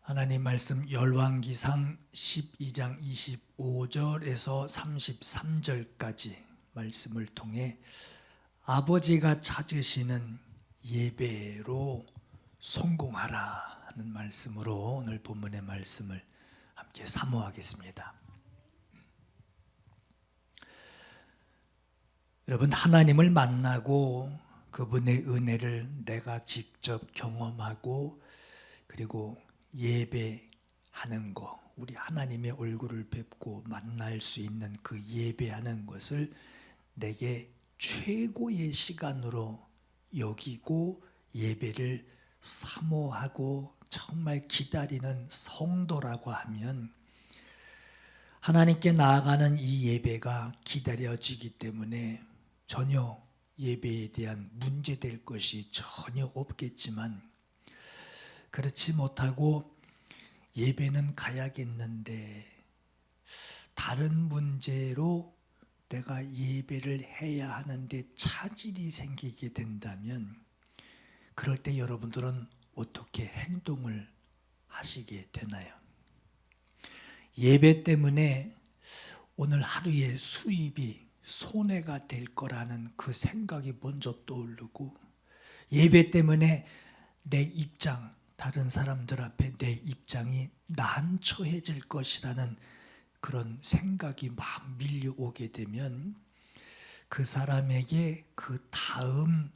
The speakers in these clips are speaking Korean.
하나님 말씀 열왕기상 12장 25절에서 33절까지 말씀을 통해 아버지가 찾으시는 예배로 성공하라 하는 말씀으로 오늘 본문의 말씀을 함께 사모하겠습니다. 여러분, 하나님을 만나고 그분의 은혜를 내가 직접 경험하고 그리고 예배하는 것, 우리 하나님의 얼굴을 뵙고 만날 수 있는 그 예배하는 것을 내게 최고의 시간으로 여기고 예배를 사모하고 정말 기다리는 성도라고 하면 하나님께 나아가는 이 예배가 기다려지기 때문에 전혀 예배에 대한 문제될 것이 전혀 없겠지만, 그렇지 못하고 예배는 가야겠는데 다른 문제로 내가 예배를 해야 하는데 차질이 생기게 된다면, 그럴 때 여러분들은 어떻게 행동을 하시게 되나요? 예배 때문에 오늘 하루의 수입이 손해가 될 거라는 그 생각이 먼저 떠오르고, 예배 때문에 내 입장, 다른 사람들 앞에 내 입장이 난처해질 것이라는 그런 생각이 막 밀려오게 되면 그 사람에게 그 다음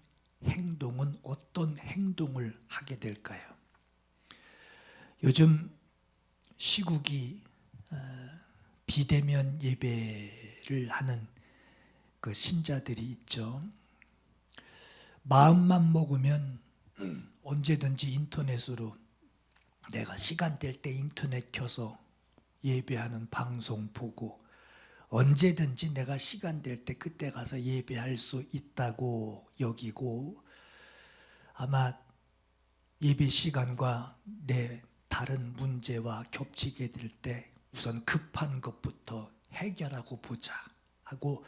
행동은 어떤 행동을 하게 될까요? 요즘 시국이 비대면 예배를 하는 그 신자들이 있죠. 마음만 먹으면 언제든지 인터넷으로 내가 시간 될 때 인터넷 켜서 예배하는 방송 보고 언제든지 내가 시간 될 때 그때 가서 예배할 수 있다고 여기고, 아마 예배 시간과 내 다른 문제와 겹치게 될 때 우선 급한 것부터 해결하고 보자 하고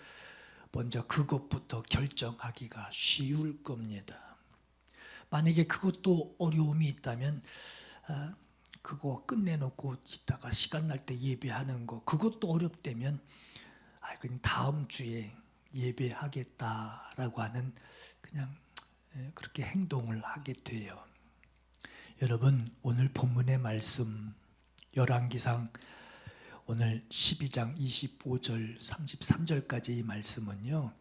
먼저 그것부터 결정하기가 쉬울 겁니다. 만약에 그것도 어려움이 있다면 그거 끝내놓고 있다가 시간 날 때 예배하는 거, 그것도 어렵다면 그냥 다음 주에 예배하겠다라고 하는 그냥 그렇게 행동을 하게 돼요. 여러분, 오늘 본문의 말씀 열왕기상 오늘 12장 25절 33절까지 이 말씀은요,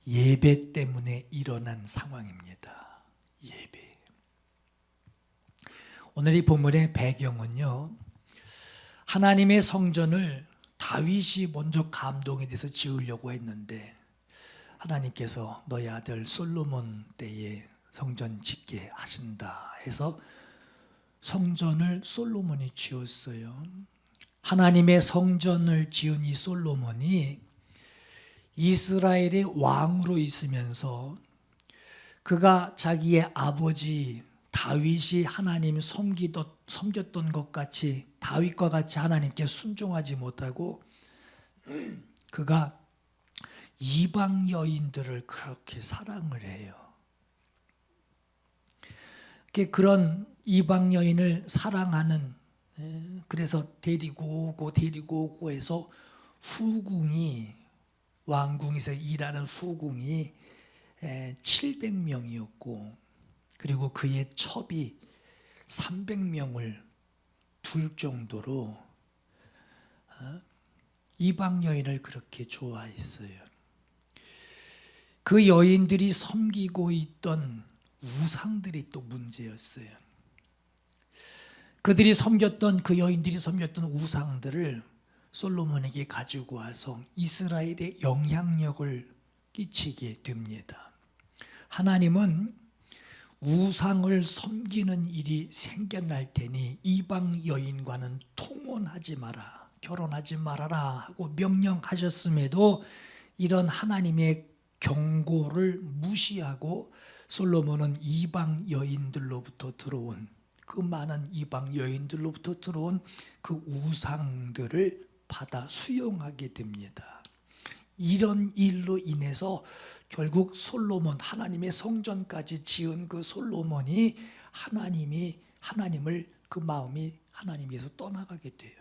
예배 때문에 일어난 상황입니다. 예배. 오늘 이 본문의 배경은요, 하나님의 성전을 다윗이 먼저 감동에 대해서 지으려고 했는데 하나님께서 너희 아들 솔로몬 때에 성전 짓게 하신다 해서 성전을 솔로몬이 지었어요. 하나님의 성전을 지은 이 솔로몬이 이스라엘의 왕으로 있으면서 그가 자기의 아버지 다윗이 하나님 섬겼던 것 같이, 다윗과 같이 하나님께 순종하지 못하고 그가 이방 여인들을 그렇게 사랑을 해요. 그런 이방 여인을 사랑하는, 그래서 데리고 오고 해서 후궁이, 왕궁에서 일하는 후궁이 700명이었고 그리고 그의 첩이 300명을 둘 정도로 이방 여인을 그렇게 좋아했어요. 그 여인들이 섬기고 있던 우상들이 또 문제였어요. 그들이 섬겼던, 그 여인들이 섬겼던 우상들을 솔로몬에게 가지고 와서 이스라엘에 영향력을 끼치게 됩니다. 하나님은 우상을 섬기는 일이 생겨날 테니 이방 여인과는 통혼하지 마라, 결혼하지 말아라 하고 명령하셨음에도 이런 하나님의 경고를 무시하고 솔로몬은 이방 여인들로부터 들어온, 그 많은 이방 여인들로부터 들어온 그 우상들을 받아 수용하게 됩니다. 이런 일로 인해서 결국 솔로몬, 하나님의 성전까지 지은 그 솔로몬이 하나님을 그 마음이 하나님께서 떠나가게 돼요.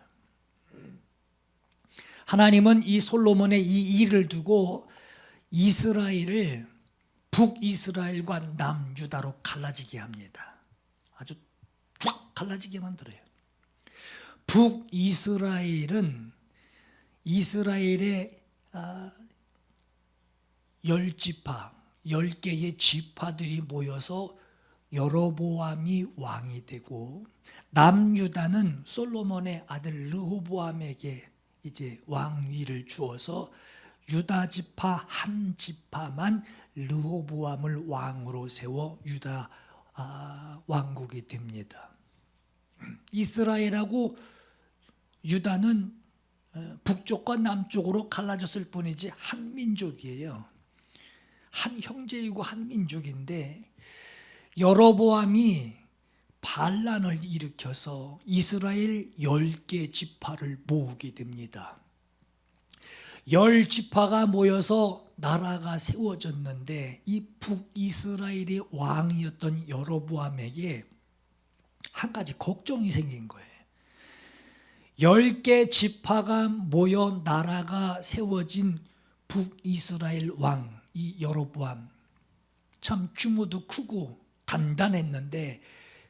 하나님은 이 솔로몬의 이 일을 두고 이스라엘을 북이스라엘과 남유다로 갈라지게 합니다. 아주 쫙 갈라지게 만들어요. 북이스라엘은 이스라엘의 10지파, 10개의 지파들이 모여서 여로보암이 왕이 되고, 남유다는 솔로몬의 아들 르호보암에게 이제 왕위를 주어서 유다 지파 한 지파만 르호보암을 왕으로 세워 유다 왕국이 됩니다. 이스라엘하고 유다는 북쪽과 남쪽으로 갈라졌을 뿐이지 한 민족이에요. 한 형제이고 한 민족인데, 여로보암이 반란을 일으켜서 이스라엘 10개 지파를 모으게 됩니다. 10지파가 모여서 나라가 세워졌는데, 이 북이스라엘의 왕이었던 여로보암에게 한 가지 걱정이 생긴 거예요. 10개 지파가 모여 나라가 세워진 북이스라엘 왕, 이 여로보암, 참 규모도 크고 단단했는데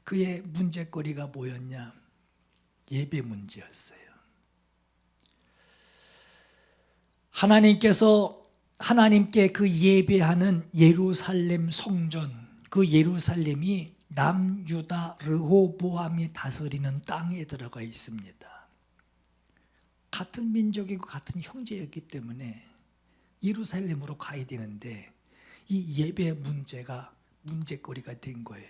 그의 문제거리가 뭐였냐? 예배 문제였어요. 하나님께 그 예배하는 예루살렘 성전, 그 예루살렘이 남유다 르호보암이 다스리는 땅에 들어가 있습니다. 같은 민족이고 같은 형제였기 때문에 예루살렘으로 가야 되는데 이 예배 문제가 문제거리가 된 거예요.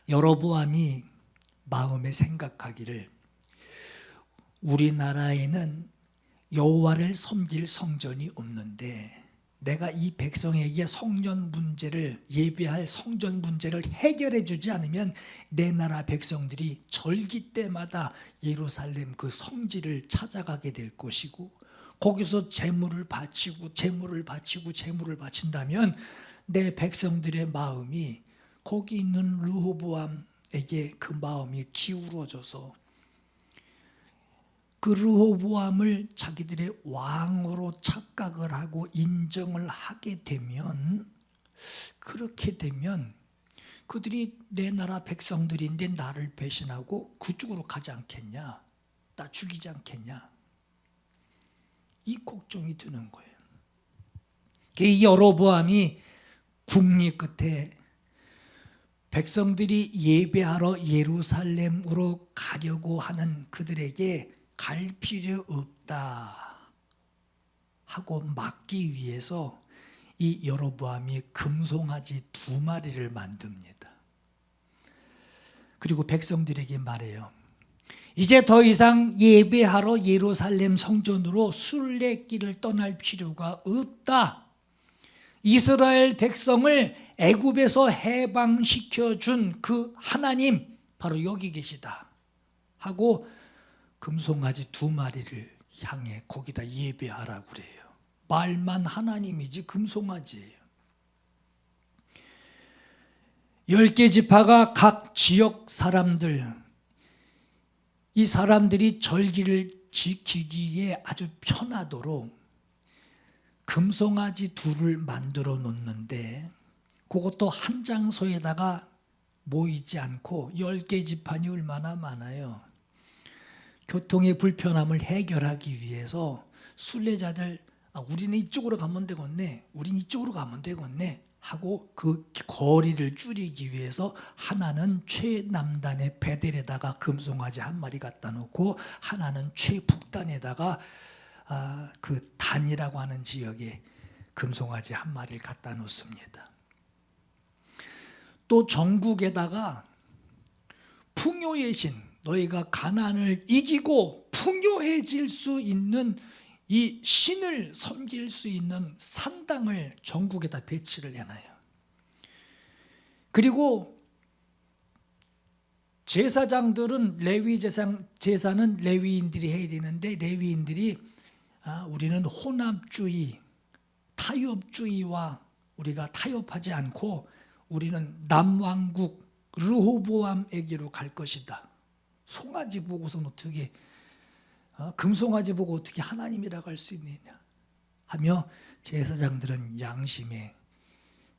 여로보암이 마음에 생각하기를, 우리나라에는 여호와를 섬길 성전이 없는데 내가 이 백성에게 성전 문제를, 예배할 성전 문제를 해결해 주지 않으면 내 나라 백성들이 절기 때마다 예루살렘 그 성지를 찾아가게 될 것이고, 거기서 제물을 바친다면 내 백성들의 마음이 거기 있는 르호보암에게 그 마음이 기울어져서 그 르호보암을 자기들의 왕으로 착각을 하고 인정을 하게 되면, 그렇게 되면 그들이 내 나라 백성들인데 나를 배신하고 그쪽으로 가지 않겠냐, 나 죽이지 않겠냐, 이 걱정이 드는 거예요. 이 여로보암이 국리 끝에 백성들이 예배하러 예루살렘으로 가려고 하는 그들에게 갈 필요 없다 하고 막기 위해서 이 여로보암이 금송아지 2마리를 만듭니다. 그리고 백성들에게 말해요. 이제 더 이상 예배하러 예루살렘 성전으로 순례길을 떠날 필요가 없다. 이스라엘 백성을 애굽에서 해방시켜 준 그 하나님 바로 여기 계시다 하고 금송아지 2마리를 향해 거기다 예배하라고 그래요. 말만 하나님이지 금송아지예요. 10개 지파가 각 지역 사람들, 이 사람들이 절기를 지키기에 아주 편하도록 금송아지 2를 만들어 놓는데, 그것도 한 장소에다가 모이지 않고 10개 지파니 얼마나 많아요. 교통의 불편함을 해결하기 위해서 순례자들, 우리는 이쪽으로 가면 되겠네, 우리는 이쪽으로 가면 되겠네 하고 그 거리를 줄이기 위해서 하나는 최남단의 베델에다가 금송아지 1마리 갖다 놓고, 하나는 최북단에다가 그 단이라고 하는 지역에 금송아지 1마리를 갖다 놓습니다. 또 전국에다가 풍요의 신, 너희가 가나안을 이기고 풍요해질 수 있는 이 신을 섬길 수 있는 산당을 전국에다 배치를 해놔요. 그리고 제사장들은 레위 제사는 레위인들이 해야 되는데, 레위인들이 우리는 혼합주의, 타협주의와 우리가 타협하지 않고 우리는 남왕국 르호보암에게로 갈 것이다. 송아지 보고서는 어떻게 금송아지 보고 어떻게 하나님이라고 할 수 있느냐 하며 제사장들은 양심의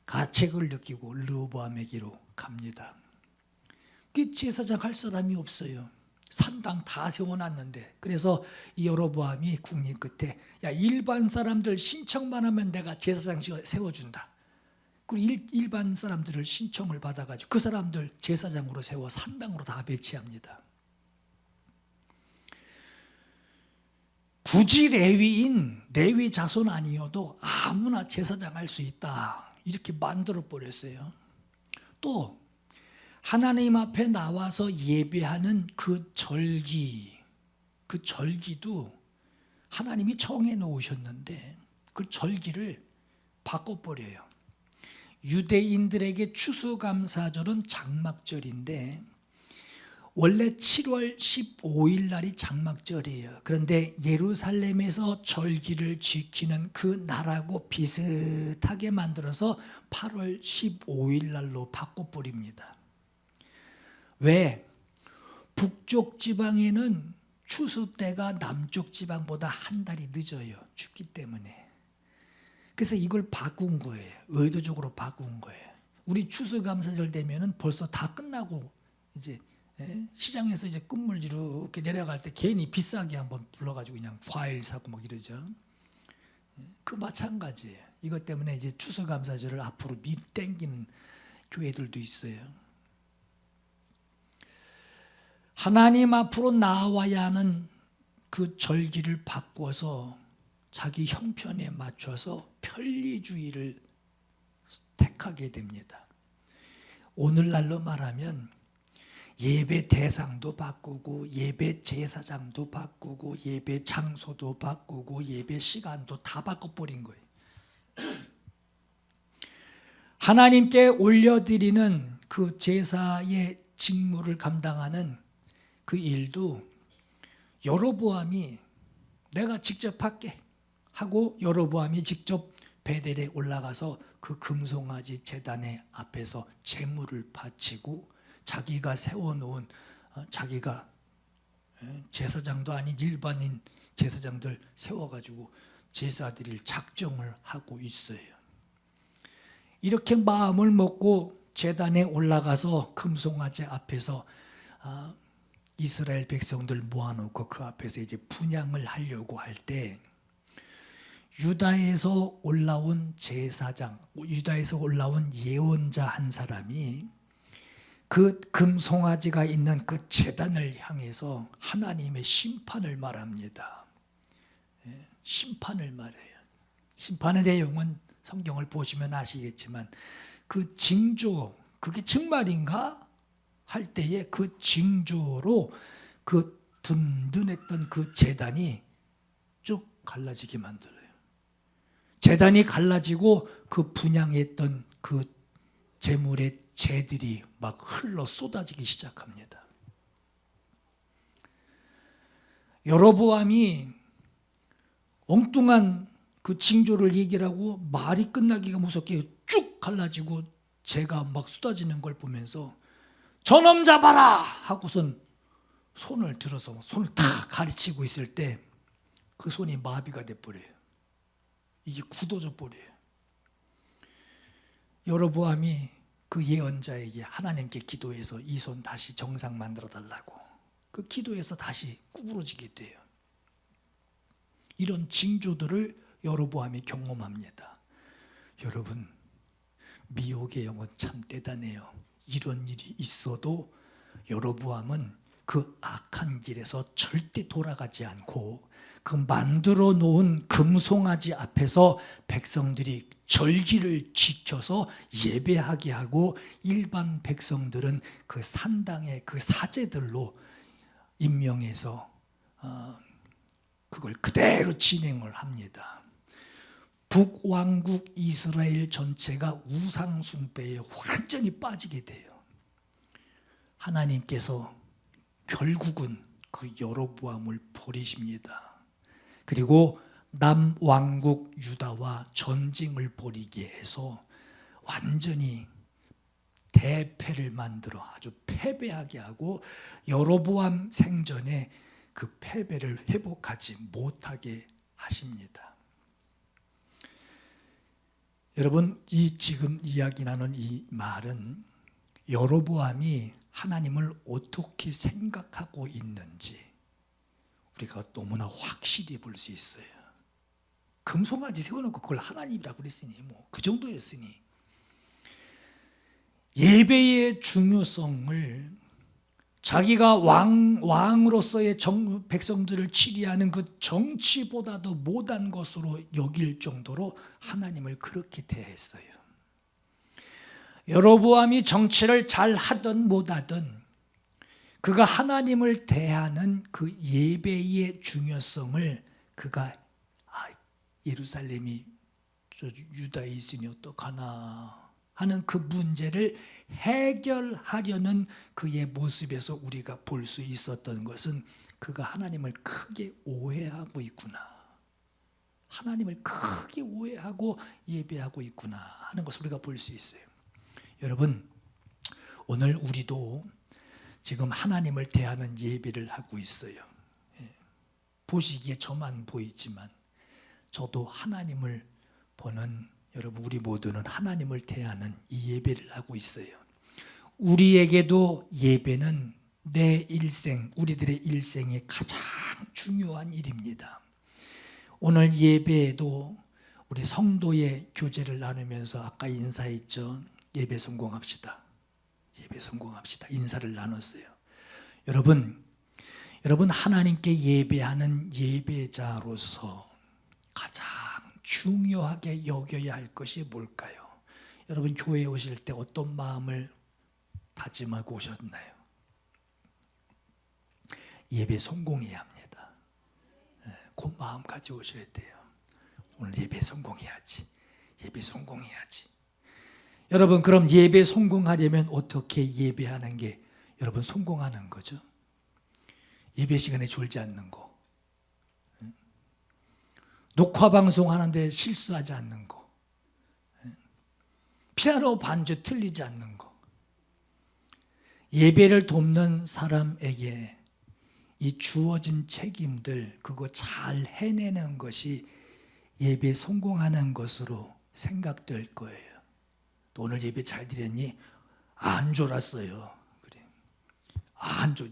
가책을 느끼고 르호보암에게로 갑니다. 그 제사장 할 사람이 없어요. 산당 다 세워놨는데. 그래서 이 여로보암이 국리 끝에 야, 일반 사람들 신청만 하면 내가 제사장 세워준다. 그리고 일반 사람들을 신청을 받아가지고 그 사람들 제사장으로 세워 산당으로 다 배치합니다. 굳이 레위 자손 아니어도 아무나 제사장 할 수 있다. 이렇게 만들어 버렸어요. 또 하나님 앞에 나와서 예배하는 그 절기도 하나님이 정해 놓으셨는데 그 절기를 바꿔버려요. 유대인들에게 추수감사절은 장막절인데 원래 7월 15일 날이 장막절이에요. 그런데 예루살렘에서 절기를 지키는 그 날하고 비슷하게 만들어서 8월 15일 날로 바꿔버립니다. 왜? 북쪽 지방에는 추수 때가 남쪽 지방보다 한 달이 늦어요. 춥기 때문에. 그래서 이걸 바꾼 거예요. 의도적으로 바꾼 거예요. 우리 추수감사절 되면은 벌써 다 끝나고 이제 시장에서 이제 끝물 이렇게 내려갈 때 괜히 비싸게 한번 불러가지고 그냥 과일 사고 막 이러죠. 그 마찬가지예요. 이것 때문에 이제 추수감사절을 앞으로 땡기는 교회들도 있어요. 하나님 앞으로 나와야 하는 그 절기를 바꿔서 자기 형편에 맞춰서 편리주의를 택하게 됩니다. 오늘날로 말하면 예배 대상도 바꾸고 예배 제사장도 바꾸고 예배 장소도 바꾸고 예배 시간도 다 바꿔버린 거예요. 하나님께 올려드리는 그 제사의 직무를 감당하는 그 일도 여로보암이 내가 직접 할게 하고 여로보암이 직접 베델에 올라가서 그 금송아지 제단의 앞에서 제물을 바치고 자기가 세워놓은 자기가 제사장도 아닌 일반인 제사장들 세워가지고 제사 드릴 작정을 하고 있어요. 이렇게 마음을 먹고 제단에 올라가서 금송아지 앞에서 이스라엘 백성들 모아놓고 그 앞에서 이제 분향을 하려고 할 때 유다에서 올라온 제사장, 유다에서 올라온 예언자 한 사람이 그 금송아지가 있는 그 제단을 향해서 하나님의 심판을 말합니다. 심판을 말해요. 심판의 내용은 성경을 보시면 아시겠지만 그 징조, 그게 정말인가? 할 때에 그 징조로 그 든든했던 그 제단이 쭉 갈라지게 만들어요. 제단이 갈라지고 그 분향했던 그 제물의 재들이 막 흘러 쏟아지기 시작합니다. 여로보암이 엉뚱한 그 징조를 얘기를 하고 말이 끝나기가 무섭게 쭉 갈라지고 재가 막 쏟아지는 걸 보면서 저놈 잡아라 하고선 손을 들어서 손을 다 가르치고 있을 때 그 손이 마비가 돼버려요. 이게 굳어져 버려요. 여로보암이 그 예언자에게 하나님께 기도해서 이 손 다시 정상 만들어 달라고 그 기도해서 다시 구부러지게 돼요. 이런 징조들을 여로보암이 경험합니다. 여러분, 미혹의 영혼 참 대단해요. 이런 일이 있어도 여로보암은 그 악한 길에서 절대 돌아가지 않고 그 만들어 놓은 금송아지 앞에서 백성들이 절기를 지켜서 예배하게 하고 일반 백성들은 그 산당의 그 사제들로 임명해서 그걸 그대로 진행을 합니다. 북왕국 이스라엘 전체가 우상 숭배에 완전히 빠지게 돼요. 하나님께서 결국은 그 여로보암을 버리십니다. 그리고 남왕국 유다와 전쟁을 벌이게 해서 완전히 대패를 만들어 아주 패배하게 하고 여로보암 생전에 그 패배를 회복하지 못하게 하십니다. 여러분, 이 지금 이야기 나눈 이 말은 여로보암이 하나님을 어떻게 생각하고 있는지 우리가 너무나 확실히 볼 수 있어요. 금송아지 세워놓고 그걸 하나님이라고 그랬으니 뭐 그 정도였으니, 예배의 중요성을 자기가 왕으로서의 백성들을 치리하는 그 정치보다도 못한 것으로 여길 정도로 하나님을 그렇게 대했어요. 여로보암이 정치를 잘 하든 못하든 그가 하나님을 대하는 그 예배의 중요성을 그가 예루살렘이 유다에 있으니 어떡하나 하는 그 문제를 해결하려는 그의 모습에서 우리가 볼 수 있었던 것은 그가 하나님을 크게 오해하고 있구나, 하나님을 크게 오해하고 예배하고 있구나 하는 것을 우리가 볼 수 있어요. 여러분, 오늘 우리도 지금 하나님을 대하는 예배를 하고 있어요. 보시기에 저만 보이지만 저도 하나님을 보는, 여러분 우리 모두는 하나님을 대하는 이 예배를 하고 있어요. 우리에게도 예배는 내 일생, 우리들의 일생의 가장 중요한 일입니다. 오늘 예배에도 우리 성도의 교제를 나누면서 아까 인사했죠. 예배 성공합시다. 예배 성공합시다. 인사를 나눴어요. 여러분 하나님께 예배하는 예배자로서 가장 중요하게 여겨야 할 것이 뭘까요? 여러분 교회에 오실 때 어떤 마음을 다짐하고 오셨나요? 예배 성공해야 합니다. 그 마음 가지고 오셔야 돼요. 오늘 예배 성공해야지. 예배 성공해야지. 여러분, 그럼 예배 성공하려면 어떻게 예배하는 게 여러분 성공하는 거죠? 예배 시간에 졸지 않는 거, 녹화 방송하는데 실수하지 않는 거, 피아노 반주 틀리지 않는 거. 예배를 돕는 사람에게 이 주어진 책임들 그거 잘 해내는 것이 예배 성공하는 것으로 생각될 거예요. 또 오늘 예배 잘 드렸니? 안 졸았어요. 그래.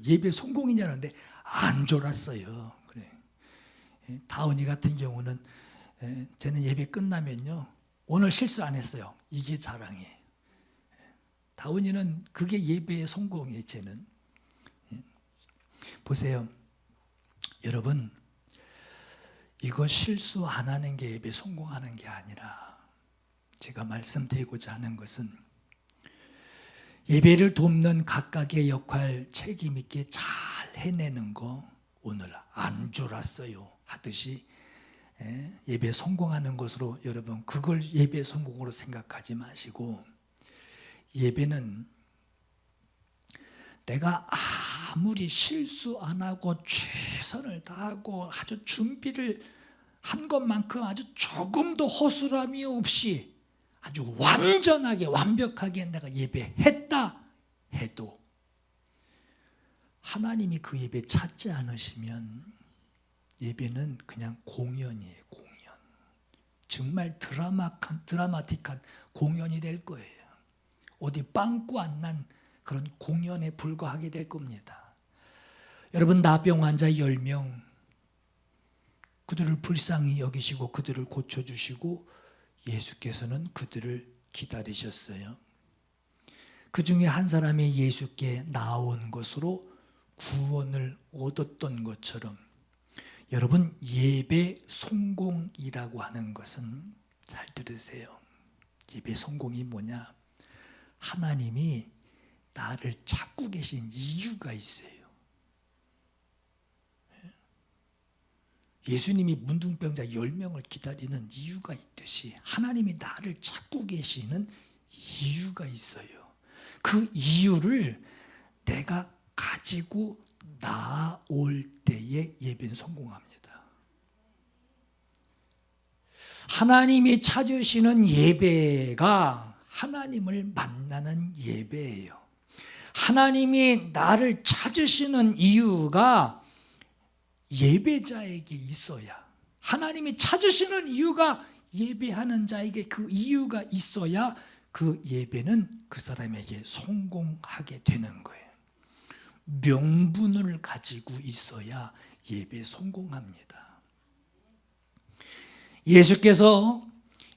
예배 성공이냐는데 안 졸았어요. 그래. 다운이 같은 경우는 쟤는 예배 끝나면요 오늘 실수 안 했어요. 이게 자랑이에요. 다운이는 그게 예배의 성공이에요. 쟤는. 보세요. 여러분, 이거 실수 안 하는 게 예배 성공하는 게 아니라 제가 말씀드리고자 하는 것은 예배를 돕는 각각의 역할 책임 있게 잘 해내는 거, 오늘 안 졸았어요 하듯이 예배 성공하는 것으로 여러분 그걸 예배 성공으로 생각하지 마시고, 예배는 내가 아무리 실수 안 하고 최선을 다하고 아주 준비를 한 것만큼 아주 조금도 허술함이 없이 아주 완전하게 완벽하게 내가 예배했다 해도 하나님이 그 예배 찾지 않으시면 예배는 그냥 공연이에요. 공연. 정말 드라마틱한 공연이 될 거예요. 어디 빵꾸 안 난 그런 공연에 불과하게 될 겁니다. 여러분, 나병 환자 10명 그들을 불쌍히 여기시고 그들을 고쳐주시고 예수께서는 그들을 기다리셨어요. 그 중에 한 사람이 예수께 나온 것으로 구원을 얻었던 것처럼 여러분 예배 성공이라고 하는 것은 잘 들으세요. 예배 성공이 뭐냐? 하나님이 나를 찾고 계신 이유가 있어요. 예수님이 문둥병자 10명을 기다리는 이유가 있듯이 하나님이 나를 찾고 계시는 이유가 있어요. 그 이유를 내가 가지고 나올 때에 예배는 성공합니다. 하나님이 찾으시는 예배가 하나님을 만나는 예배예요. 하나님이 나를 찾으시는 이유가 예배자에게 있어야, 하나님이 찾으시는 이유가 예배하는 자에게 그 이유가 있어야 그 예배는 그 사람에게 성공하게 되는 거예요. 명분을 가지고 있어야 예배 성공합니다. 예수께서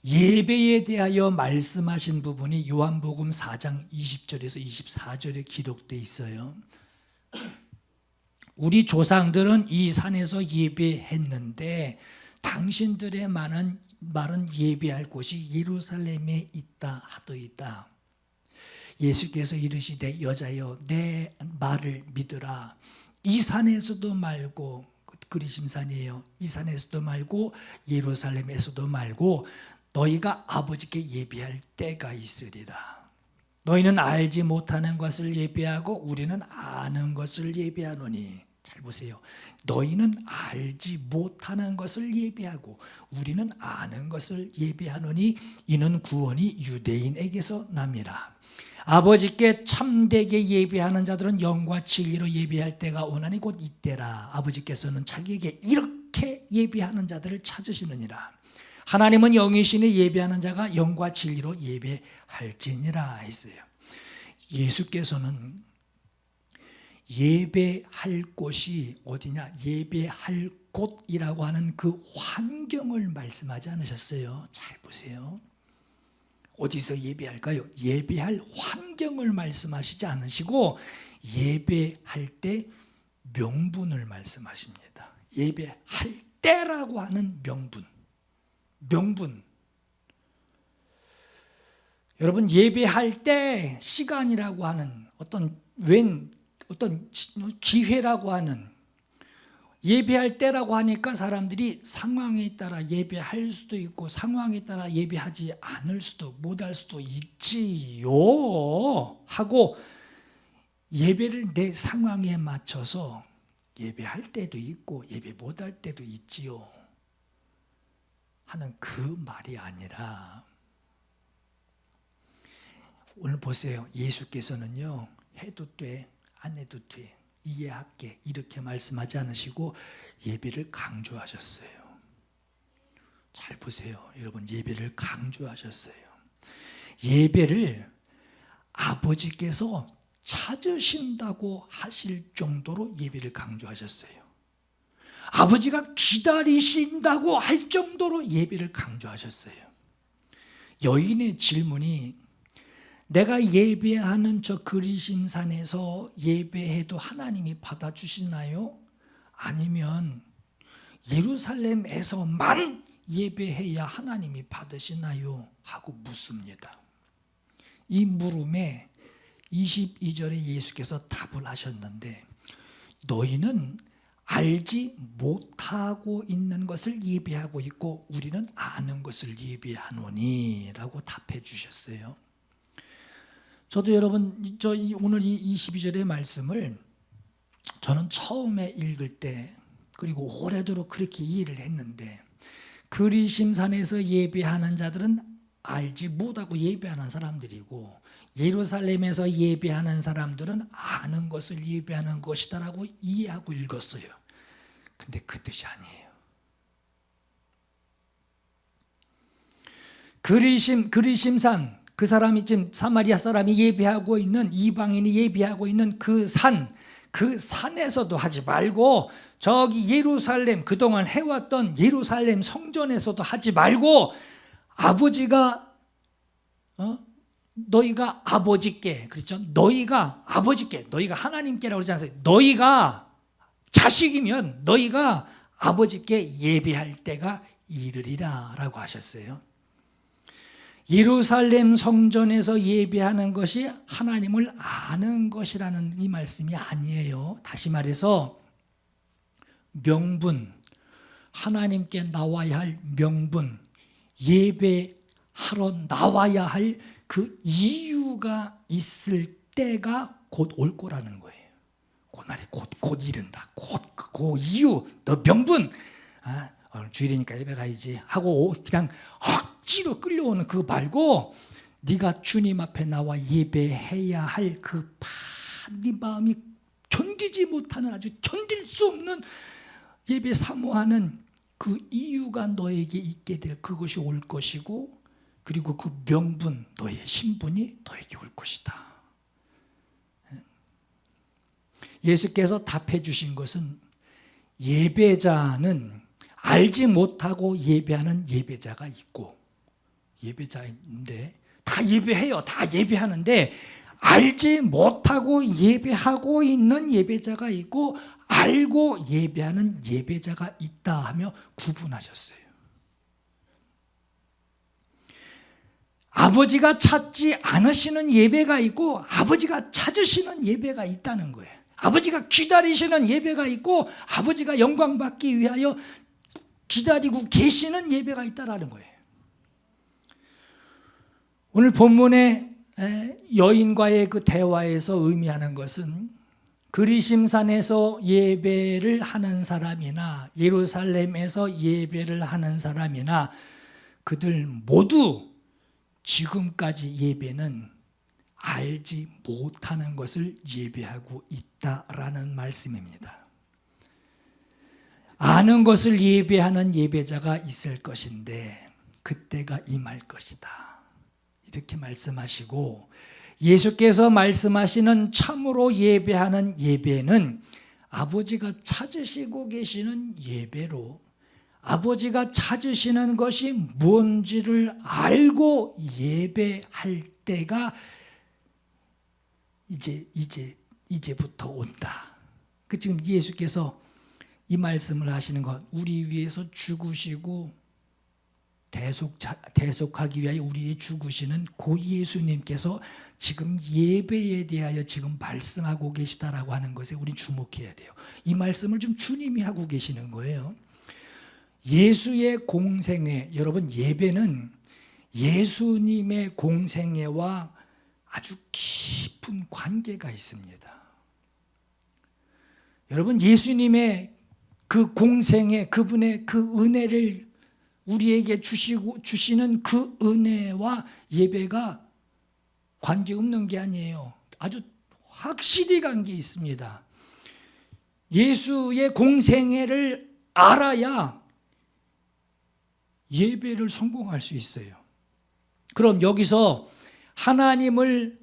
예배에 대하여 말씀하신 부분이 요한복음 4장 20절에서 24절에 기록되어 있어요. 우리 조상들은 이 산에서 예배했는데 당신들의 말은 예배할 곳이 예루살렘에 있다 하더이다. 예수께서 이르시되 여자여 내 말을 믿으라. 이 산에서도 말고, 그리심산이에요. 이 산에서도 말고 예루살렘에서도 말고 너희가 아버지께 예배할 때가 있으리라. 너희는 알지 못하는 것을 예배하고 우리는 아는 것을 예배하노니. 잘 보세요. 너희는 알지 못하는 것을 예배하고 우리는 아는 것을 예배하노니 이는 구원이 유대인에게서 남이라. 아버지께 참되게 예배하는 자들은 영과 진리로 예배할 때가 오나니 곧 이때라. 아버지께서는 자기에게 이렇게 예배하는 자들을 찾으시느니라. 하나님은 영이시니 예배하는 자가 영과 진리로 예배할지니라 했어요. 예수께서는 예배할 곳이 어디냐? 예배할 곳이라고 하는 그 환경을 말씀하지 않으셨어요. 잘 보세요. 어디서 예배할까요? 예배할 환경을 말씀하시지 않으시고 예배할 때 명분을 말씀하십니다. 예배할 때라고 하는 명분. 여러분, 예배할 때 시간이라고 하는 어떤 기회라고 하는, 예배할 때라고 하니까 사람들이 상황에 따라 예배할 수도 있고 상황에 따라 예배하지 않을 수도, 못할 수도 있지요 하고 예배를 내 상황에 맞춰서 예배할 때도 있고 예배 못할 때도 있지요 하는 그 말이 아니라, 오늘 보세요. 예수께서는요, 해도 돼 안 해도 돼, 이해할게, 이렇게 말씀하지 않으시고 예배를 강조하셨어요. 잘 보세요. 여러분, 예배를 강조하셨어요. 예배를 아버지께서 찾으신다고 하실 정도로 예배를 강조하셨어요. 아버지가 기다리신다고 할 정도로 예배를 강조하셨어요. 여인의 질문이 내가 예배하는 저 그리심산에서 예배해도 하나님이 받아주시나요? 아니면 예루살렘에서만 예배해야 하나님이 받으시나요? 하고 묻습니다. 이 물음에 22절에 예수께서 답을 하셨는데 너희는 알지 못하고 있는 것을 예배하고 있고 우리는 아는 것을 예배하노니 라고 답해 주셨어요. 저도 여러분, 오늘 이 22절의 말씀을 저는 처음에 읽을 때, 그리고 오래도록 그렇게 이해를 했는데, 그리심산에서 예배하는 자들은 알지 못하고 예배하는 사람들이고 예루살렘에서 예배하는 사람들은 아는 것을 예배하는 것이다라고 이해하고 읽었어요. 근데 그 뜻이 아니에요. 그리심산, 그 사람이 지금 사마리아 사람이 예배하고 있는, 이방인이 예배하고 있는 그 산에서도 하지 말고 저기 예루살렘, 그동안 해왔던 예루살렘 성전에서도 하지 말고 아버지가 너희가 아버지께, 그렇죠? 너희가 아버지께, 너희가 하나님께라고 그러지 않아요. 너희가 자식이면 너희가 아버지께 예배할 때가 이르리라 라고 하셨어요. 예루살렘 성전에서 예배하는 것이 하나님을 아는 것이라는 이 말씀이 아니에요. 다시 말해서 명분, 하나님께 나와야 할 명분, 예배하러 나와야 할 그 이유가 있을 때가 곧 올 거라는 거예요. 그날이 곧 이른다. 그 이유, 너 명분, 오늘 주일이니까 예배 가야지 하고 그냥 억지로 끌려오는 그거 말고 네가 주님 앞에 나와 예배해야 할 그 네 마음이 견디지 못하는, 아주 견딜 수 없는 예배 사모하는 그 이유가 너에게 있게 될 그것이 올 것이고, 그리고 그 명분, 너의 신분이 너에게 올 것이다. 예수께서 답해 주신 것은 예배자는 알지 못하고 예배하는 예배자가 있고, 예배자인데 다 예배해요. 다 예배하는데 알지 못하고 예배하고 있는 예배자가 있고, 알고 예배하는 예배자가 있다 하며 구분하셨어요. 아버지가 찾지 않으시는 예배가 있고, 아버지가 찾으시는 예배가 있다는 거예요. 아버지가 기다리시는 예배가 있고, 아버지가 영광 받기 위하여 기다리고 계시는 예배가 있다는 거예요. 오늘 본문의 여인과의 그 대화에서 의미하는 것은, 그리심산에서 예배를 하는 사람이나 예루살렘에서 예배를 하는 사람이나 그들 모두 지금까지 예배는 알지 못하는 것을 예배하고 있다라는 말씀입니다. 아는 것을 예배하는 예배자가 있을 것인데 그때가 임할 것이다, 이렇게 말씀하시고, 예수께서 말씀하시는 참으로 예배하는 예배는 아버지가 찾으시고 계시는 예배로, 아버지가 찾으시는 것이 뭔지를 알고 예배할 때가 이제부터 온다. 그 지금 예수께서 이 말씀을 하시는 것, 우리 위해서 죽으시고 대속하기 위하여 우리 죽으시는 고 예수님께서 지금 예배에 대하여 지금 말씀하고 계시다라고 하는 것에 우리 주목해야 돼요. 이 말씀을 좀 주님이 하고 계시는 거예요. 예수의 공생애, 여러분 예배는 예수님의 공생애와 아주 깊은 관계가 있습니다. 여러분 예수님의 그 공생애, 그분의 그 은혜를 우리에게 주시는 그 은혜와 예배가 관계없는 게 아니에요. 아주 확실히 관계 있습니다. 예수의 공생애를 알아야 예배를 성공할 수 있어요. 그럼 여기서 하나님을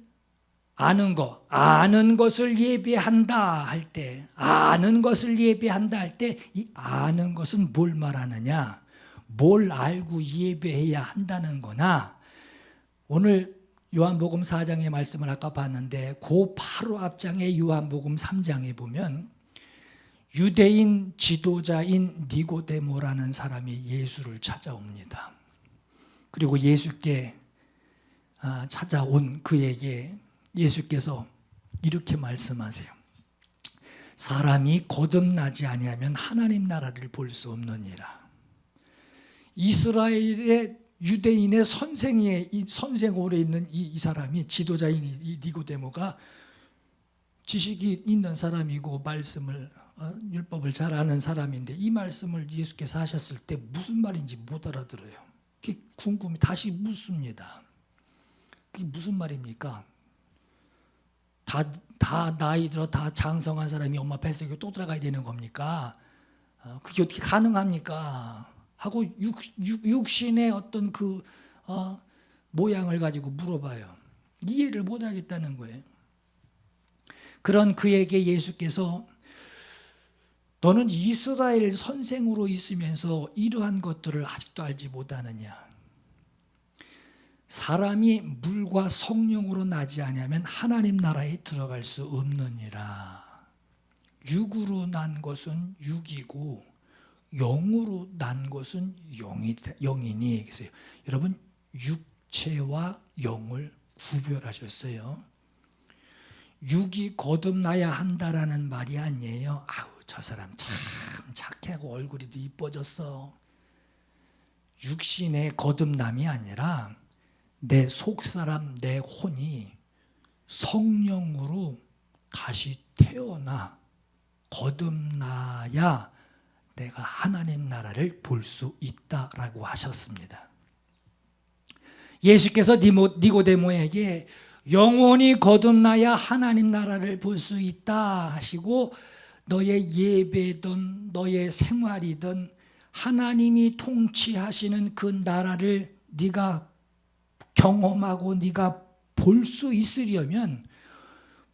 아는 것, 아는 것을 예배한다 할 때, 아는 것을 예배한다 할 때, 이 아는 것은 뭘 말하느냐? 뭘 알고 예배해야 한다는 거나, 오늘 요한복음 4장의 말씀을 아까 봤는데 그 바로 앞장의 요한복음 3장에 보면 유대인 지도자인 니고데모라는 사람이 예수를 찾아옵니다. 그리고 예수께 찾아온 그에게 예수께서 이렇게 말씀하세요. 사람이 거듭나지 아니하면 하나님 나라를 볼 수 없느니라. 이스라엘의 유대인의 선생으로 있는 이 사람이, 지도자인 이 니고데모가 지식이 있는 사람이고 말씀을 율법을 잘 아는 사람인데, 이 말씀을 예수께서 하셨을 때 무슨 말인지 못 알아들어요. 그게 궁금해 다시 묻습니다. 그게 무슨 말입니까? 다 나이 들어 다 장성한 사람이 엄마 뱃속에 또 들어가야 되는 겁니까? 그게 어떻게 가능합니까? 하고 육신의 어떤 그 모양을 가지고 물어봐요. 이해를 못 하겠다는 거예요. 그런 그에게 예수께서 너는 이스라엘 선생으로 있으면서 이러한 것들을 아직도 알지 못하느냐? 사람이 물과 성령으로 나지 아니하면 하나님 나라에 들어갈 수 없느니라. 육으로 난 것은 육이고 영으로 난 것은 영이니. 그래서 여러분 육체와 영을 구별하셨어요. 육이 거듭나야 한다라는 말이 아니에요. 아우 저 사람 참 착하고 얼굴이 도 이뻐졌어. 육신의 거듭남이 아니라 내 속사람, 내 혼이 성령으로 다시 태어나 거듭나야 내가 하나님 나라를 볼 수 있다라고 하셨습니다. 예수께서 니고데모에게 영원히 거듭나야 하나님 나라를 볼 수 있다 하시고, 너의 예배든 너의 생활이든 하나님이 통치하시는 그 나라를 네가 경험하고 네가 볼 수 있으려면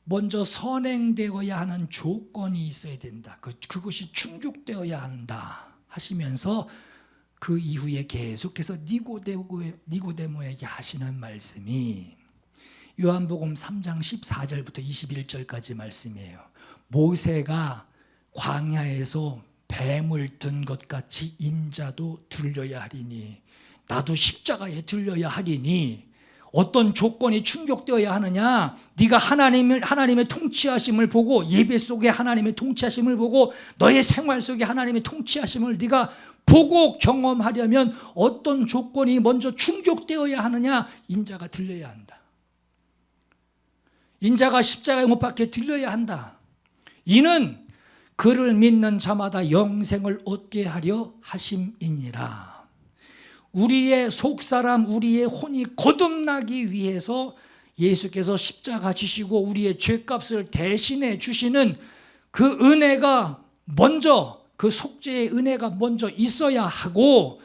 먼저 선행되어야 하는 조건이 있어야 된다. 그것이 충족되어야 한다 하시면서 그 이후에 계속해서 니고데모에게 하시는 말씀이 요한복음 3장 14절부터 21절까지 말씀이에요. 모세가 광야에서 뱀을 든 것 같이 인자도 들려야 하리니, 나도 십자가에 들려야 하리니, 어떤 조건이 충족되어야 하느냐? 네가 하나님의 통치하심을 보고, 예배 속에 하나님의 통치하심을 보고, 너의 생활 속에 하나님의 통치하심을 네가 보고 경험하려면 어떤 조건이 먼저 충족되어야 하느냐? 인자가 들려야 한다. 인자가 십자가에 못 박혀 들려야 한다. 이는 그를 믿는 자마다 영생을 얻게 하려 하심이니라. 우리의 속사람, 우리의 혼이 거듭나기 위해서 예수께서 십자가 지시고 우리의 죄값을 대신해 주시는 그 은혜가 먼저, 그 속죄의 은혜가 먼저 있어야 하고,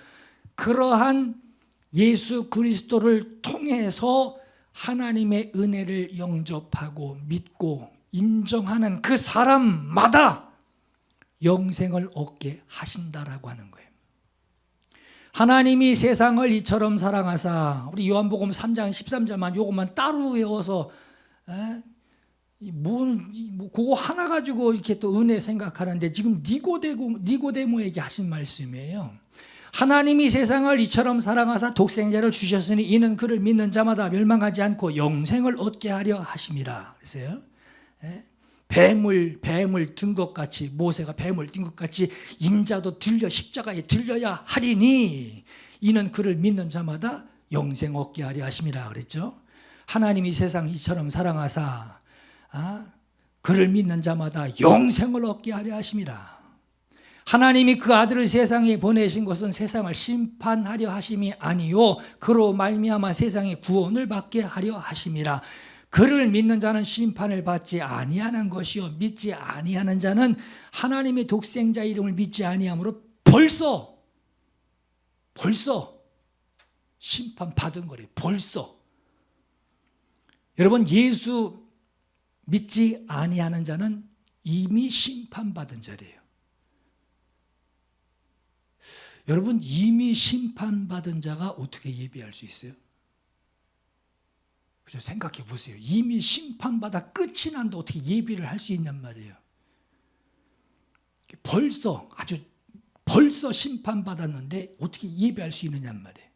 그러한 예수 그리스도를 통해서 하나님의 은혜를 영접하고 믿고 인정하는 그 사람마다 영생을 얻게 하신다라고 하는 거예요. 하나님이 세상을 이처럼 사랑하사, 우리 요한복음 3장 13절만 요것만 따로 외워서 그거 하나 가지고 이렇게 또 은혜 생각하는데, 지금 니고데모에게 하신 말씀이에요. 하나님이 세상을 이처럼 사랑하사 독생자를 주셨으니 이는 그를 믿는 자마다 멸망하지 않고 영생을 얻게 하려 하심이라. 그랬어요. 뱀을 든 것 같이, 모세가 뱀을 든 것 같이 인자도 십자가에 들려야 하리니 이는 그를 믿는 자마다 영생 얻게 하려 하심이라 그랬죠. 하나님이 세상 이처럼 사랑하사 그를 믿는 자마다 영생을 얻게 하려 하심이라. 하나님이 그 아들을 세상에 보내신 것은 세상을 심판하려 하심이 아니요 그로 말미암아 세상의 구원을 받게 하려 하심이라. 그를 믿는 자는 심판을 받지 아니하는 것이요 믿지 아니하는 자는 하나님의 독생자 이름을 믿지 아니함으로 벌써 심판받은 거래요. 벌써. 여러분, 예수 믿지 아니하는 자는 이미 심판받은 자래요. 여러분, 이미 심판받은 자가 어떻게 예배할 수 있어요? 생각해 보세요. 이미 심판받아 끝이 난데 어떻게 예배를 할 수 있냔 말이에요. 벌써 심판받았는데 어떻게 예배할 수 있느냔 말이에요.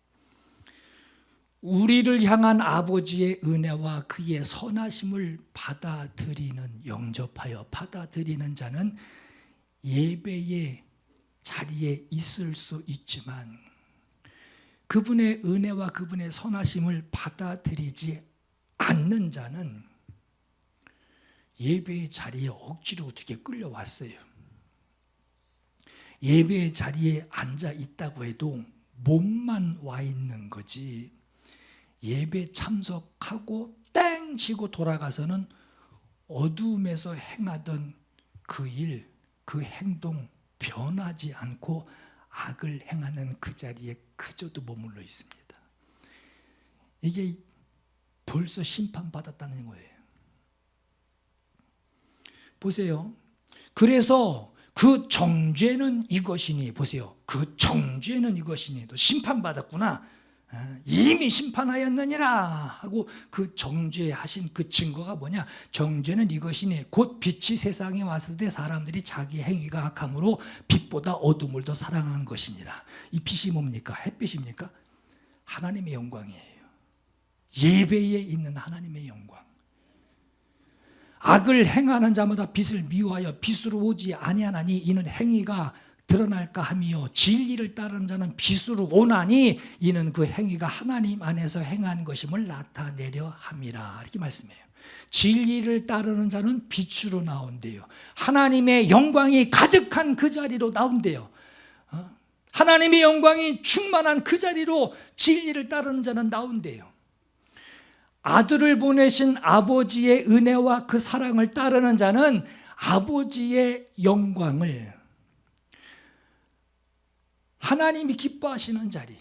우리를 향한 아버지의 은혜와 그의 선하심을 영접하여 받아들이는 자는 예배의 자리에 있을 수 있지만, 그분의 은혜와 그분의 선하심을 받아들이지 않는 자는 예배의 자리에 억지로 어떻게 끌려왔어요. 예배의 자리에 앉아 있다고 해도 몸만 와 있는 거지, 예배 참석하고 땡 치고 돌아가서는 어둠에서 행하던 그 일, 그 행동 변하지 않고 악을 행하는 그 자리에 그저도 머물러 있습니다. 이게 벌써 심판받았다는 거예요. 보세요. 그래서 그 정죄는 이것이니, 보세요. 그 정죄는 이것이니, 너 심판받았구나. 이미 심판하였느니라 하고 그 정죄하신 그 증거가 뭐냐? 정죄는 이것이니 곧 빛이 세상에 왔을 때 사람들이 자기 행위가 악함으로 빛보다 어둠을 더 사랑하는 것이니라. 이 빛이 뭡니까? 햇빛입니까? 하나님의 영광이에요. 예배에 있는 하나님의 영광. 악을 행하는 자마다 빛을 미워하여 빛으로 오지 아니하나니 이는 행위가 드러날까 하며, 진리를 따르는 자는 빛으로 오나니 이는 그 행위가 하나님 안에서 행한 것임을 나타내려 함이라. 이렇게 말씀해요. 진리를 따르는 자는 빛으로 나온대요. 하나님의 영광이 가득한 그 자리로 나온대요. 하나님의 영광이 충만한 그 자리로 진리를 따르는 자는 나온대요. 아들을 보내신 아버지의 은혜와 그 사랑을 따르는 자는 아버지의 영광을, 하나님이 기뻐하시는 자리,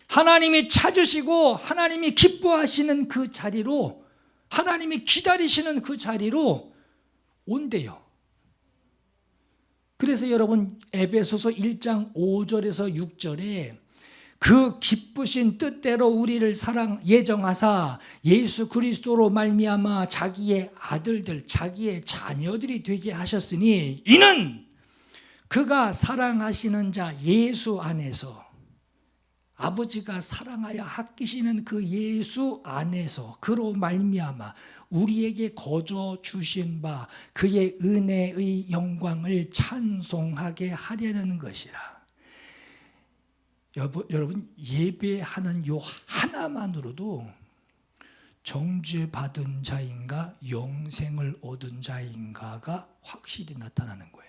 하나님이 찾으시고 하나님이 기뻐하시는 그 자리로, 하나님이 기다리시는 그 자리로 온대요. 그래서 여러분 에베소서 1장 5절에서 6절에 그 기쁘신 뜻대로 우리를 예정하사 예수 그리스도로 말미암아 자기의 아들들, 자기의 자녀들이 되게 하셨으니 이는 그가 사랑하시는 자 예수 안에서, 아버지가 사랑하여 아끼시는 그 예수 안에서 그로 말미암아 우리에게 거저 주신 바 그의 은혜의 영광을 찬송하게 하려는 것이라. 여러분 예배하는 요 하나만으로도 정죄받은 자인가 영생을 얻은 자인가가 확실히 나타나는 거예요.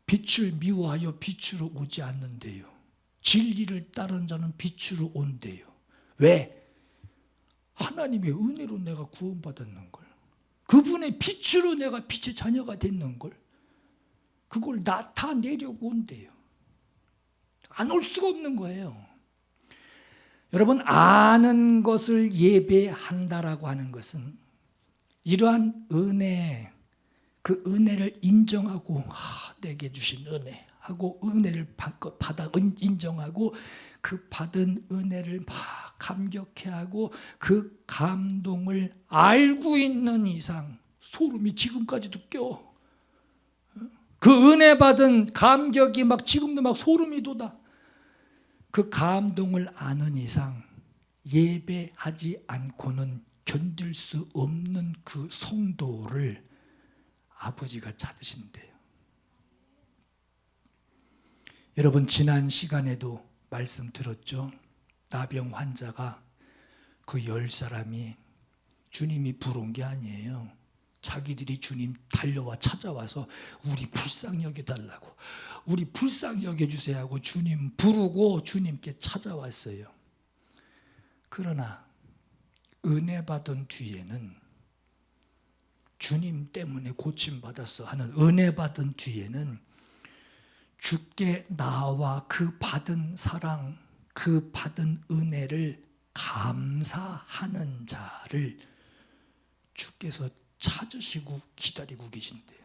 빛을 미워하여 빛으로 오지 않는데요. 진리를 따른 자는 빛으로 온대요. 왜? 하나님의 은혜로 내가 구원받았는 걸, 그분의 빛으로 내가 빛의 자녀가 됐는 걸, 그걸 나타내려고 온대요. 안 올 수가 없는 거예요. 여러분, 아는 것을 예배한다라고 하는 것은 이러한 은혜, 그 은혜를 인정하고 내게 주신 은혜 하고 은혜를 받아 인정하고 그 받은 은혜를 막 감격해하고 그 감동을 알고 있는 이상 소름이 지금까지도 껴. 그 은혜 받은 감격이 막 지금도 막 소름이 돋아. 그 감동을 아는 이상 예배하지 않고는 견딜 수 없는 그 성도를 아버지가 찾으신대요. 여러분, 지난 시간에도 말씀 들었죠? 나병 환자가 그 10사람이 주님이 부른 게 아니에요. 자기들이 주님 달려와 찾아와서 우리 불쌍히 여겨달라고, 우리 불쌍히 여겨주세요 하고 주님 부르고 주님께 찾아왔어요. 그러나 은혜 받은 뒤에는, 주님 때문에 고침받았어 하는 은혜 받은 뒤에는 주께 나와 그 받은 사랑, 그 받은 은혜를 감사하는 자를 주께서 찾으시고 기다리고 계신대요.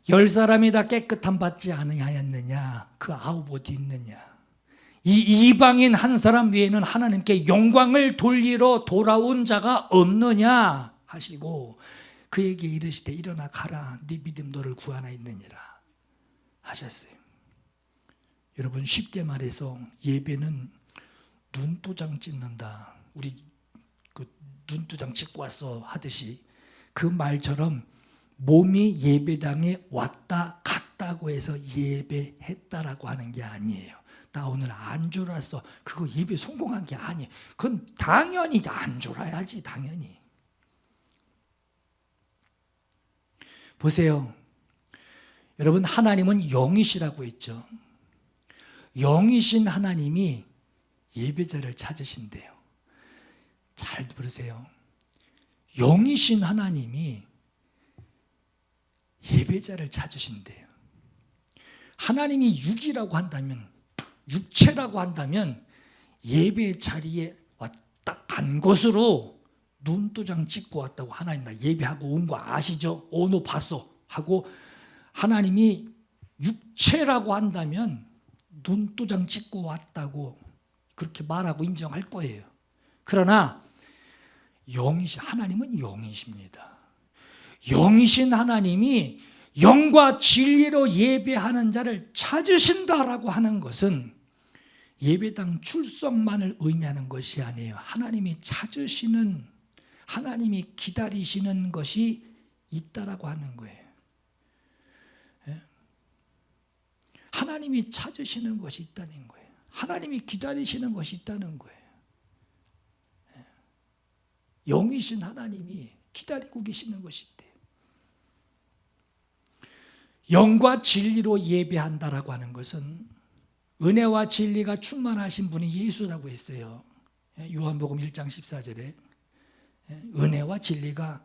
10사람이 다 깨끗함 받지 아니하였느냐? 그 9 어디 있느냐? 이 이방인 한 사람 외에는 하나님께 영광을 돌리러 돌아온 자가 없느냐 하시고 그에게 이르시되 일어나 가라, 네 믿음 너를 구하나 있느니라 하셨어요. 여러분, 쉽게 말해서 예배는 눈도장 찍는다, 우리 그 눈도장 찍고 왔어 하듯이 그 말처럼 몸이 예배당에 왔다 갔다고 해서 예배했다라고 하는 게 아니에요. 나 오늘 안 졸았어, 그거 예배 성공한 게 아니에요. 그건 당연히 안 졸아야지, 당연히. 보세요, 여러분, 하나님은 영이시라고 했죠. 영이신 하나님이 예배자를 찾으신대요. 잘 들으세요. 영이신 하나님이 예배자를 찾으신대요. 하나님이 육이라고 한다면, 육체라고 한다면 예배 자리에 왔다 간 것으로 눈도장 찍고 왔다고 하나님 나 예배하고 온 거 아시죠? 오늘 봤어 하고 하나님이 육체라고 한다면 눈도장 찍고 왔다고 그렇게 말하고 인정할 거예요. 그러나 하나님은 영이십니다. 영이신 하나님이 영과 진리로 예배하는 자를 찾으신다라고 하는 것은 예배당 출석만을 의미하는 것이 아니에요. 하나님이 찾으시는, 하나님이 기다리시는 것이 있다라고 하는 거예요. 하나님이 찾으시는 것이 있다는 거예요. 하나님이 기다리시는 것이 있다는 거예요. 영이신 하나님이 기다리고 계시는 것이 있대요. 영과 진리로 예배한다라고 하는 것은 은혜와 진리가 충만하신 분이 예수라고 했어요. 요한복음 1장 14절에 은혜와 진리가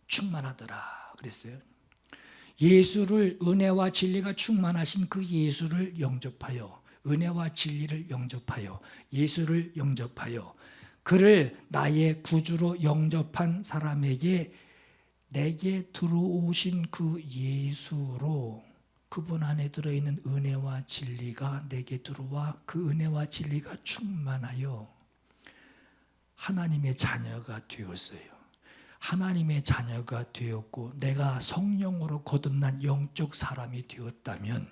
충만하더라 그랬어요. 예수를, 은혜와 진리가 충만하신 그 예수를 영접하여, 은혜와 진리를 영접하여, 예수를 영접하여 그를 나의 구주로 영접한 사람에게 내게 들어오신 그 예수로 그분 안에 들어있는 은혜와 진리가 내게 들어와 그 은혜와 진리가 충만하여 하나님의 자녀가 되었어요. 하나님의 자녀가 되었고 내가 성령으로 거듭난 영적 사람이 되었다면,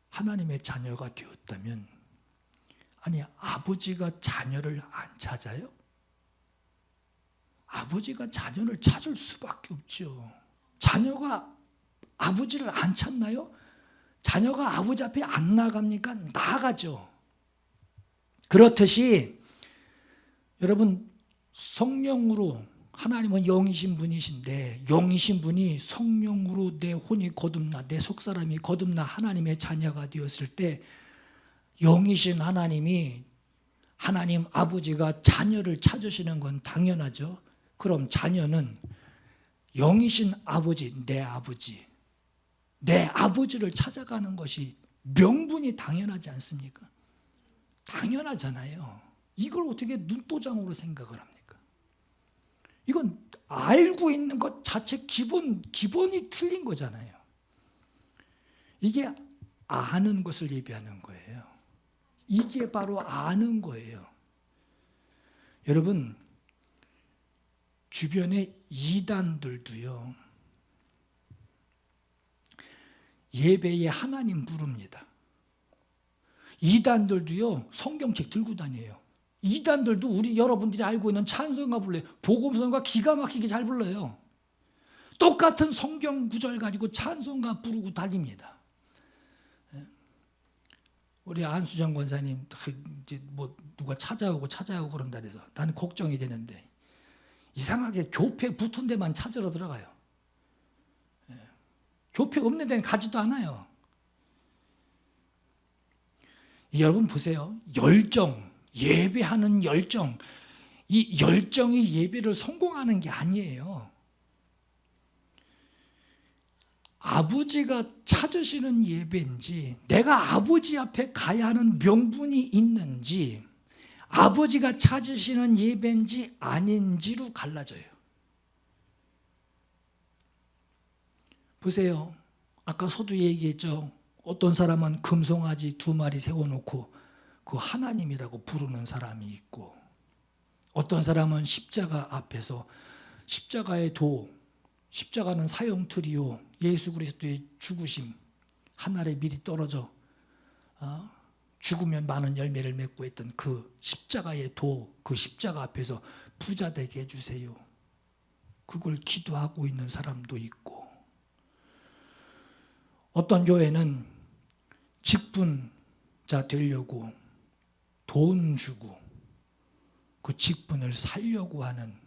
하나님의 자녀가 되었다면, 아니 아버지가 자녀를 안 찾아요? 아버지가 자녀를 찾을 수밖에 없죠. 자녀가 아버지를 안 찾나요? 자녀가 아버지 앞에 안 나갑니까? 나가죠. 그렇듯이 여러분, 성령으로, 하나님은 영이신 분이신데 영이신 분이 성령으로 내 혼이 거듭나, 내 속사람이 거듭나 하나님의 자녀가 되었을 때 영이신 하나님이, 하나님 아버지가 자녀를 찾으시는 건 당연하죠. 그럼 자녀는 영이신 아버지, 내 아버지를 찾아가는 것이 명분이 당연하지 않습니까? 당연하잖아요. 이걸 어떻게 눈도장으로 생각을 합니까? 이건 알고 있는 것 자체 기본이 틀린 거잖아요. 이게 아는 것을 예비하는 거예요. 이게 바로 아는 거예요. 여러분, 주변에 이단들도요, 예배에 하나님 부릅니다. 이단들도요, 성경책 들고 다녀요. 이단들도 여러분들이 알고 있는 찬송가 불러요. 복음성가 기가 막히게 잘 불러요. 똑같은 성경 구절 가지고 찬송가 부르고 달립니다. 우리 안수정 권사님 이제 뭐 누가 찾아오고 그런다 그래서 나는 걱정이 되는데 이상하게 교회 붙은 데만 찾으러 들어가요. 교회 없는 데는 가지도 않아요. 여러분 보세요. 열정, 예배하는 열정, 이 열정이 예배를 성공하는 게 아니에요. 아버지가 찾으시는 예배인지, 내가 아버지 앞에 가야 하는 명분이 있는지, 아버지가 찾으시는 예배인지 아닌지로 갈라져요. 보세요. 아까 서두 얘기했죠. 어떤 사람은 금송아지 2마리 세워놓고 그 하나님이라고 부르는 사람이 있고, 어떤 사람은 십자가 앞에서 십자가의 도, 십자가는 사형틀이요, 예수 그리스도의 죽으심, 하늘에 미리 떨어져 죽으면 많은 열매를 맺고 했던 그 십자가의 도, 그 십자가 앞에서 부자 되게 해주세요, 그걸 기도하고 있는 사람도 있고, 어떤 교회는 직분자 되려고 돈 주고 그 직분을 살려고 하는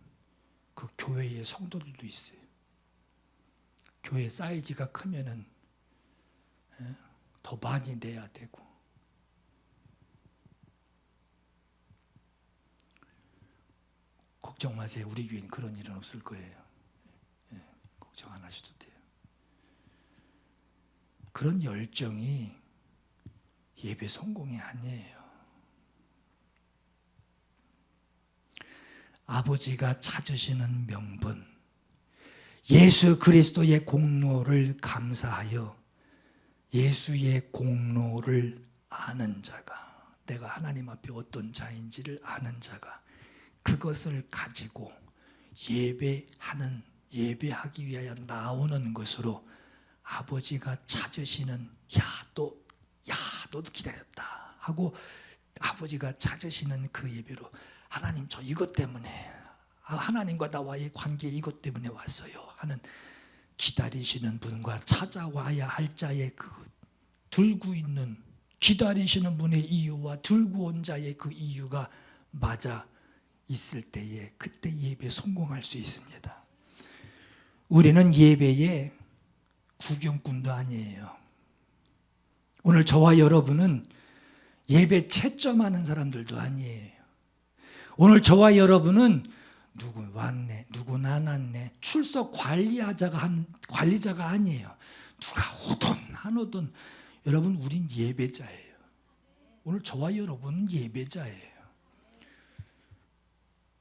그 교회의 성도들도 있어요. 교회 사이즈가 크면은 더 많이 내야 되고. 걱정 마세요. 우리 교회는 그런 일은 없을 거예요. 걱정 안 하셔도 돼요. 그런 열정이 예배 성공이 아니에요. 아버지가 찾으시는 명분, 예수 그리스도의 공로를 감사하여 예수의 공로를 아는 자가, 내가 하나님 앞에 어떤 자인지를 아는 자가 그것을 가지고 예배하기 위하여 나오는 것으로 아버지가 찾으시는, 너도 기다렸다 하고 아버지가 찾으시는 그 예배로, 하나님 저 이것 때문에, 하나님과 나와의 관계 이것 때문에 왔어요 하는 기다리시는 분과 찾아와야 할 자의 그 들고 있는, 기다리시는 분의 이유와 들고 온 자의 그 이유가 맞아 있을 때에 그때 예배 성공할 수 있습니다. 우리는 예배에 구경꾼도 아니에요. 오늘 저와 여러분은 예배 채점하는 사람들도 아니에요. 오늘 저와 여러분은 누구 왔네, 누구 안 왔네, 출석 관리자가 아니에요. 누가 오든 안 오든 여러분, 우린 예배자예요. 오늘 저와 여러분은 예배자예요.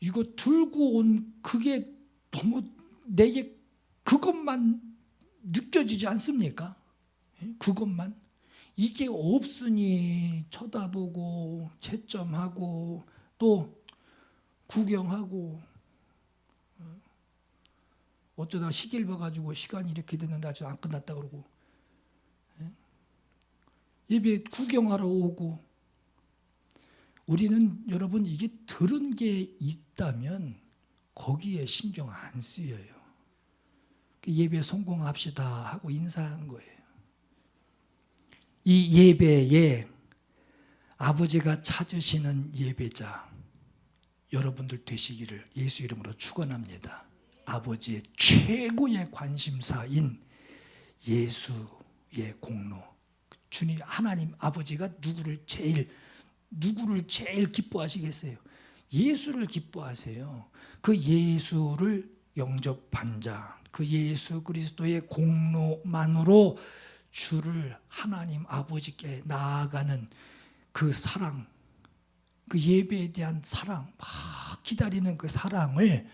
이거 들고 온 그게 너무 내게 그것만 느껴지지 않습니까? 그것만. 이게 없으니 쳐다보고 채점하고 또 구경하고, 어쩌다 시계를 봐가지고 시간이 이렇게 됐는데 아직 안 끝났다 그러고, 예배 구경하러 오고. 우리는 여러분, 이게 들은 게 있다면 거기에 신경 안 쓰여요. 예배 성공합시다 하고 인사한 거예요. 이 예배에 아버지가 찾으시는 예배자 여러분들 되시기를 예수 이름으로 축원합니다. 아버지의 최고의 관심사인 예수의 공로, 주님 하나님 아버지가 누구를 제일 기뻐하시겠어요? 예수를 기뻐하세요. 그 예수를 영접한 자, 그 예수 그리스도의 공로만으로 주를 하나님 아버지께 나아가는 그 사랑, 그 예배에 대한 사랑, 막 기다리는 그 사랑을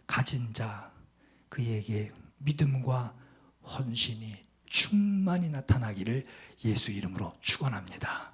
가진 자, 그에게 믿음과 헌신이 충만히 나타나기를 예수 이름으로 축원합니다.